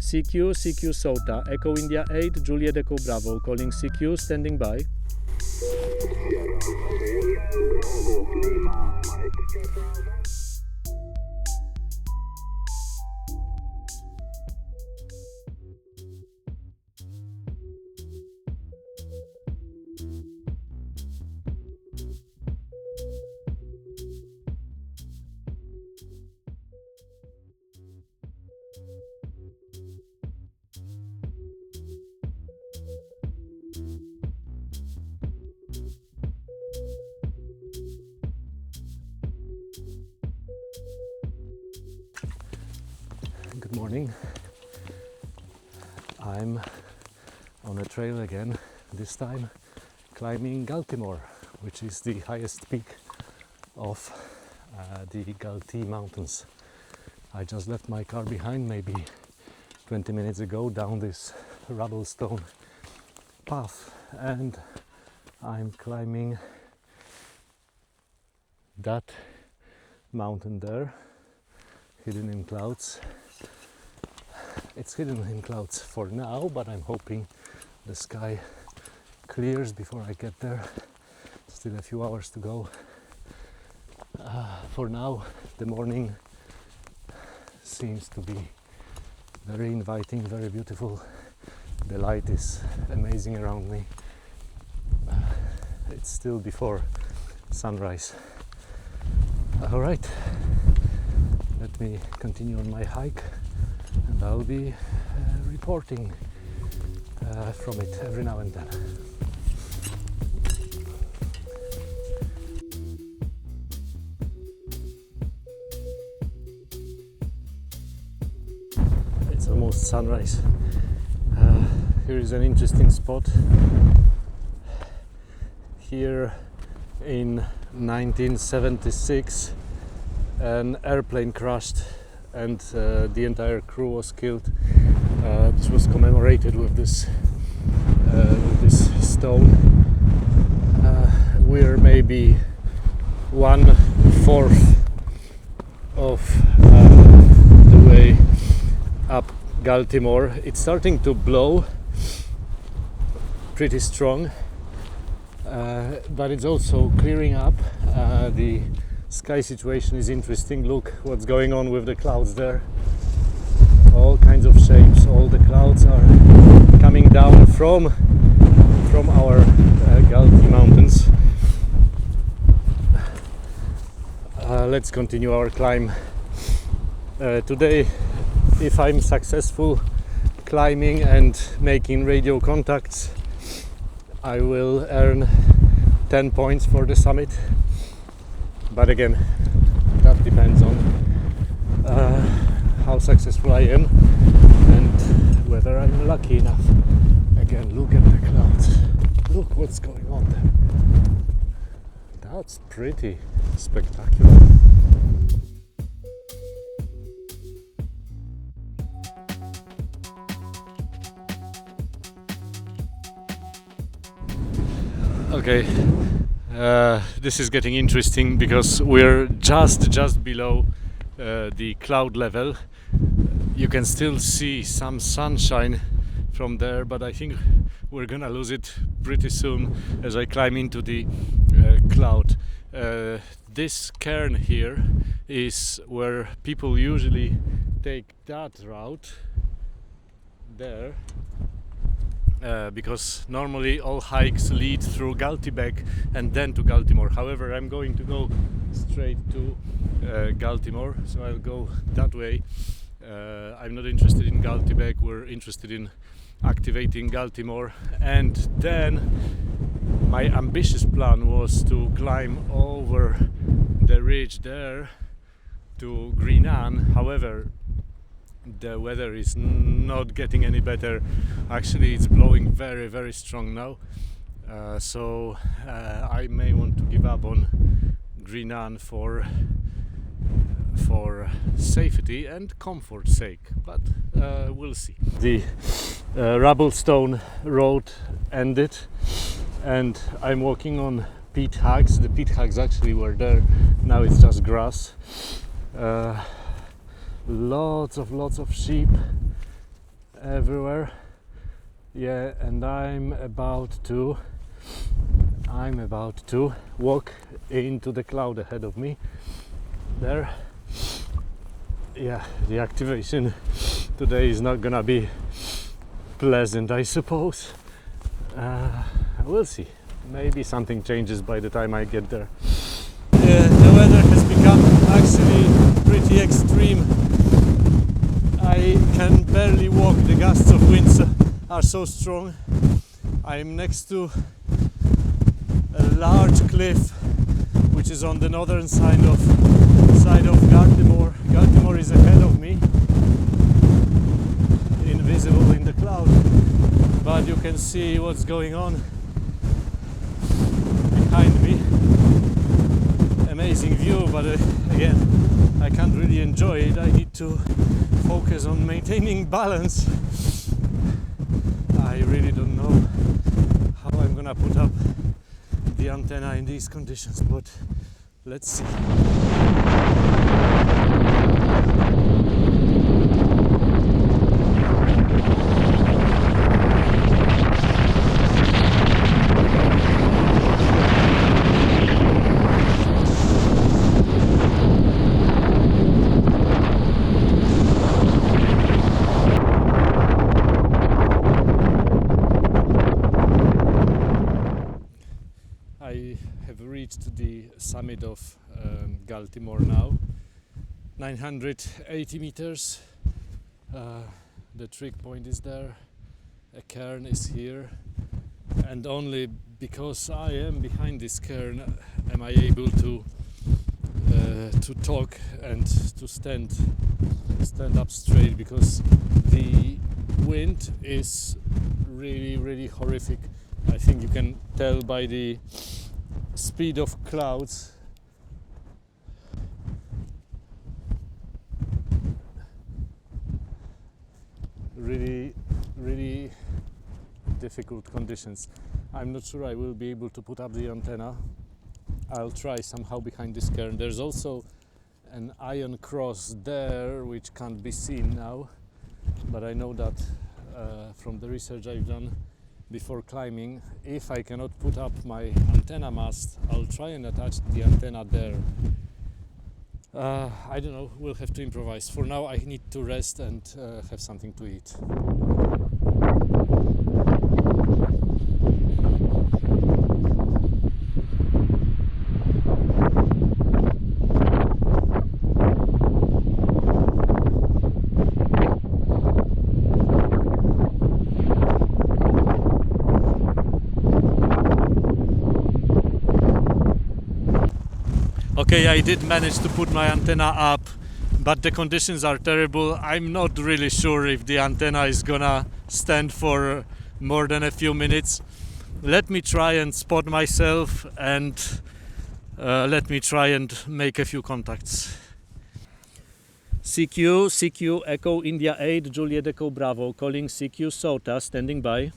CQ SOTA, Echo India 8, Juliet Echo Bravo, calling CQ, standing by. Good morning. I'm on a trail again, this time climbing Galtymore, which is the highest peak of the Galtymore Mountains. I just left my car behind maybe 20 minutes ago down this rubblestone path, and I'm climbing that mountain there, hidden in clouds. It's hidden in clouds for now, but I'm hoping the sky clears before I get there. Still a few hours to go. For now, the morning seems to be very inviting, very beautiful. The light is amazing around me. It's still before sunrise. All right, let me continue on my hike, and I'll be reporting from it every now and then. It's almost sunrise. Here is an interesting spot. Here in 1976 an airplane crashed and the entire crew was killed. This was commemorated with this stone. We're maybe 1/4 of the way up Galtymore. It's starting to blow pretty strong, but it's also clearing up. The sky situation is interesting. Look what's going on with the clouds there. All kinds of shapes. All the clouds are coming down from our Galtymore mountains. Let's continue our climb. Today, if I'm successful climbing and making radio contacts, I will earn 10 points for the summit. But again, that depends on how successful I am and whether I'm lucky enough. Again, look at the clouds. Look what's going on there. That's pretty spectacular. Okay, this is getting interesting because we're just below the cloud level. You can still see some sunshine from there, but I think we're gonna lose it pretty soon as I climb into the cloud. This cairn here is where people usually take that route there. Because normally all hikes lead through Galtybek and then to Galtymore. However, I'm going to go straight to Galtymore, so I'll go that way. I'm not interested in Galtybek, we're interested in activating Galtymore, and then my ambitious plan was to climb over the ridge there to Greenane. However, the weather is not getting any better. Actually, it's blowing very, very strong now. So I may want to give up on Greenane for safety and comfort's sake, but we'll see. The rubblestone road ended, and I'm walking on peat hags. The peat hags actually were there. Now it's just grass. Lots of sheep, everywhere. Yeah, and I'm about to walk into the cloud ahead of me there. Yeah, the activation today is not gonna be pleasant, I suppose. We'll see. Maybe something changes by the time I get there. Yeah, the weather has become actually pretty extreme. I can barely walk. The gusts of winds are so strong. I'm next to a large cliff which is on the northern side of Galtymore. Galtymore is ahead of me, invisible in the cloud, but you can see what's going on behind me. Amazing view, but again, I can't really enjoy it. I need to focus on maintaining balance. I really don't know how I'm gonna put up the antenna in these conditions, but let's see. I have reached the summit of Galtymore now, 980 meters. The trig point is there, a cairn is here, and only because I am behind this cairn am I able to talk and to stand up straight, because the wind is really horrific. I think you can tell by the speed of clouds. Really difficult conditions. I'm not sure I will be able to put up the antenna. I'll try somehow behind this cairn. There's also an iron cross there which can't be seen now, but I know that from the research I've done before climbing, if I cannot put up my antenna mast, I'll try and attach the antenna there. I don't know, we'll have to improvise. For now I need to rest and have something to eat. Okay, I did manage to put my antenna up, but the conditions are terrible. I'm not really sure if the antenna is gonna stand for more than a few minutes. Let me try and spot myself, and let me try and make a few contacts. CQ Echo India 8 Juliet Echo Bravo, calling CQ SOTA, standing by.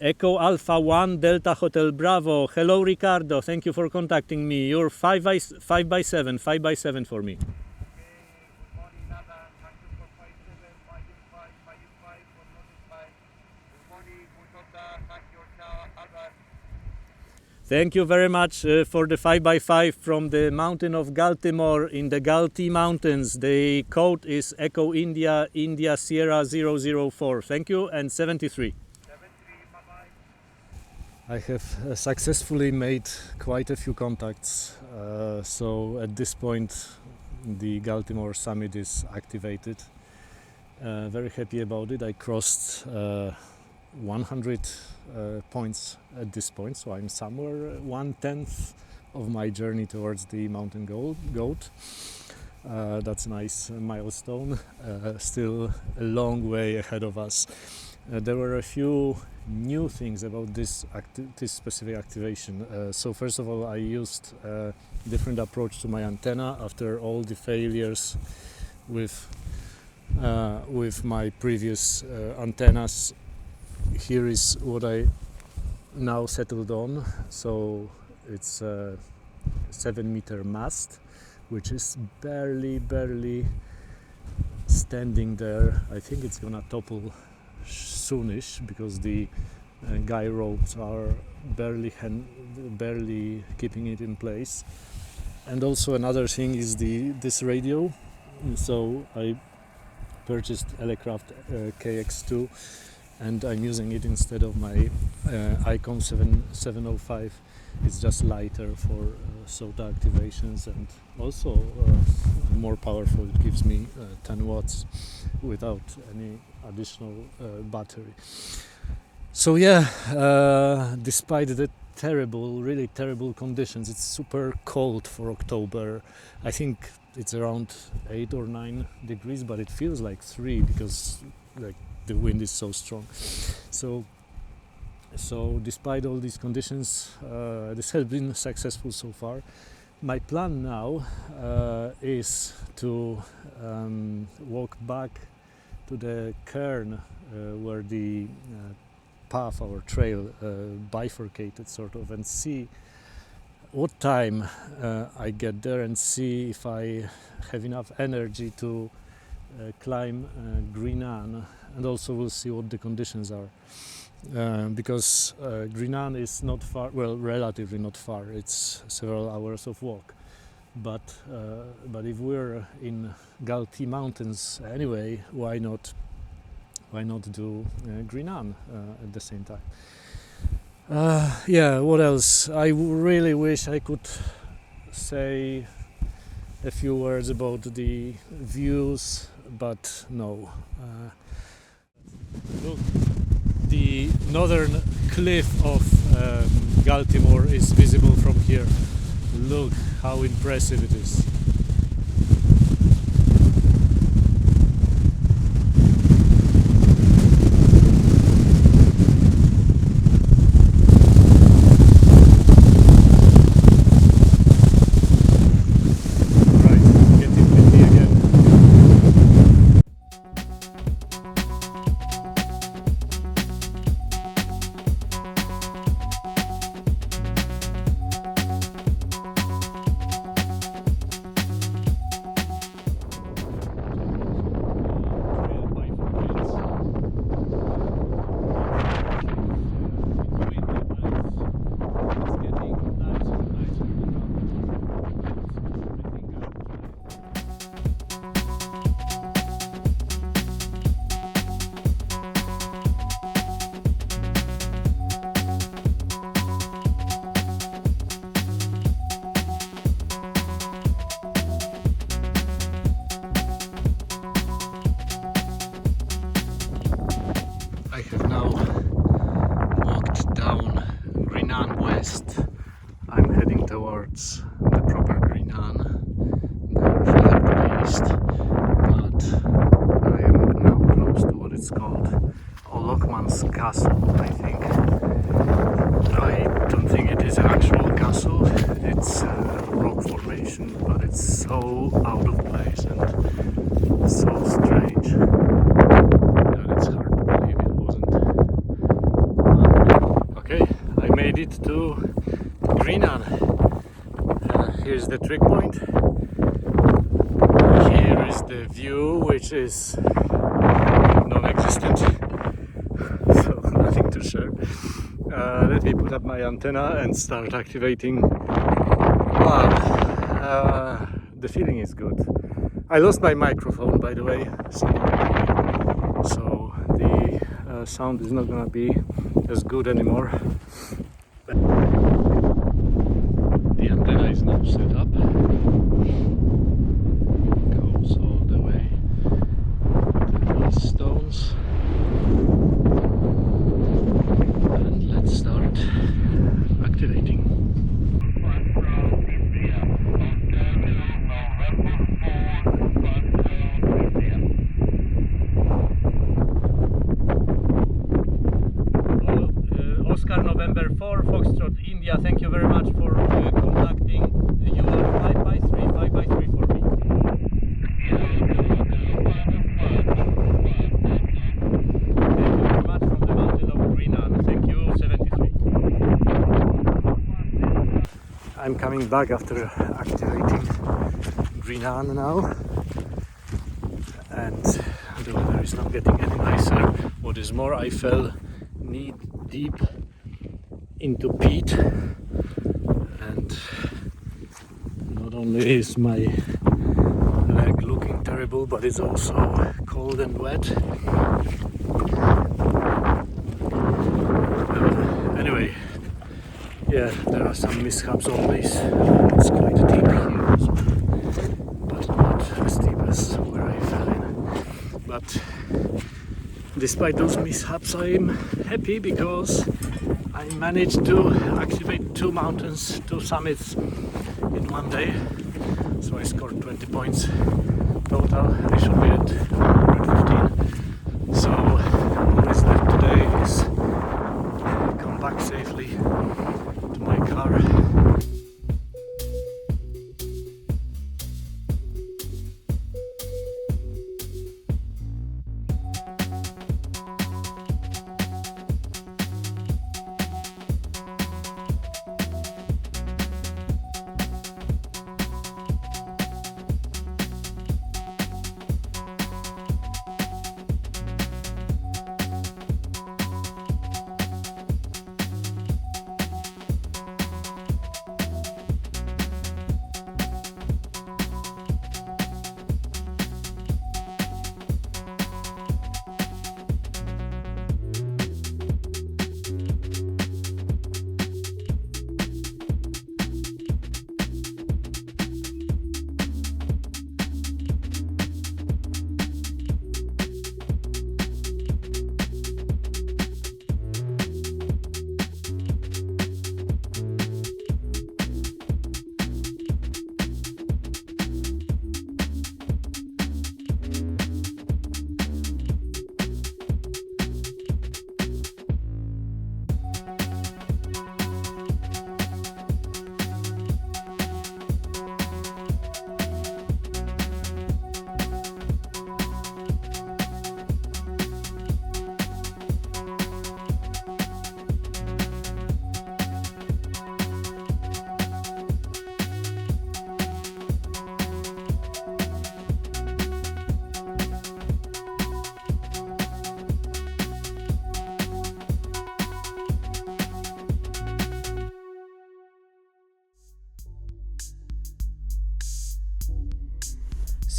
Echo Alpha 1 Delta Hotel Bravo. Hello Ricardo, thank you for contacting me. You're 5 by 7 for me. Thank you very much for the 5x5 from the mountain of Galtymore in the Galty Mountains. The code is Echo India Sierra 004. Thank you, and 73. I have successfully made quite a few contacts, so at this point the Galtymore summit is activated. Very happy about it. I crossed 100 points at this point, so I'm somewhere 1/10 of my journey towards the mountain goat. That's a nice milestone. Still a long way ahead of us. There were a few new things about this specific activation. So first of all, I used a different approach to my antenna after all the failures with my previous antennas. Here is what I now settled on. So it's 7-meter mast, which is barely standing there. I think it's gonna topple soonish because the guy ropes are barely keeping it in place. And also another thing is this radio. So I purchased Elecraft KX2 and I'm using it instead of my Icon 705. It's just lighter for SOTA activations and also more powerful. It gives me 10 watts without any additional battery. So yeah, despite the really terrible conditions, it's super cold for October. I think it's around 8 or 9 degrees, but it feels like 3 because like the wind is so strong. So despite all these conditions, this has been successful so far. My plan now is to walk back to the cairn where the path, our trail, bifurcated sort of, and see what time I get there and see if I have enough energy to climb Greenane, and also we'll see what the conditions are. Because Greenane is not far, well, relatively not far. It's several hours of walk, but if we're in Galtymore Mountains anyway, why not do Greenane at the same time? Yeah, what else? I really wish I could say a few words about the views, but no. Look, the northern cliff of Galtymore is visible from here. Look how impressive it is. I have now walked down Greenane West. I'm heading towards the proper Greenane, there further to the east, but I am now close to what it's called Olokman's Castle, I think. I don't think it is an actual castle, it's a rock formation, but it's so out of place and so strange that it's hard to believe it wasn't. Okay, I made it to Greenane. Here's the trig point. Here is the view, which is non-existent, so nothing to share. Let me put up my antenna and start activating. Wow, the feeling is good. I lost my microphone, by the way, so the sound is not gonna be as good anymore. The antenna is now set up. Goes all the way to these stones. And let's start activating. Oscar November 4, Foxtrot India, thank you very much for contacting. You are 5x3 for me. Thank you very much from the mountain of Greenane. Thank you, 73. I'm coming back after activating Greenane now, and the weather is not getting any nicer. What is more, I fell knee deep into peat, and not only is my leg looking terrible, but it's also cold and wet. Anyway, yeah, there are some mishaps always. It's quite deep here, but not as deep as where I fell in. But despite those mishaps, I'm happy because I managed to activate 2 mountains, 2 summits in one day. So I scored 20 points total. I should be at 115. So all is left today is come back safely to my car.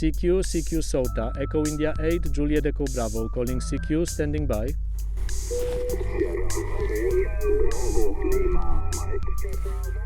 CQ SOTA, Echo India 8, Juliet Echo Bravo, calling CQ, standing by. Bravo, Lima, Mike.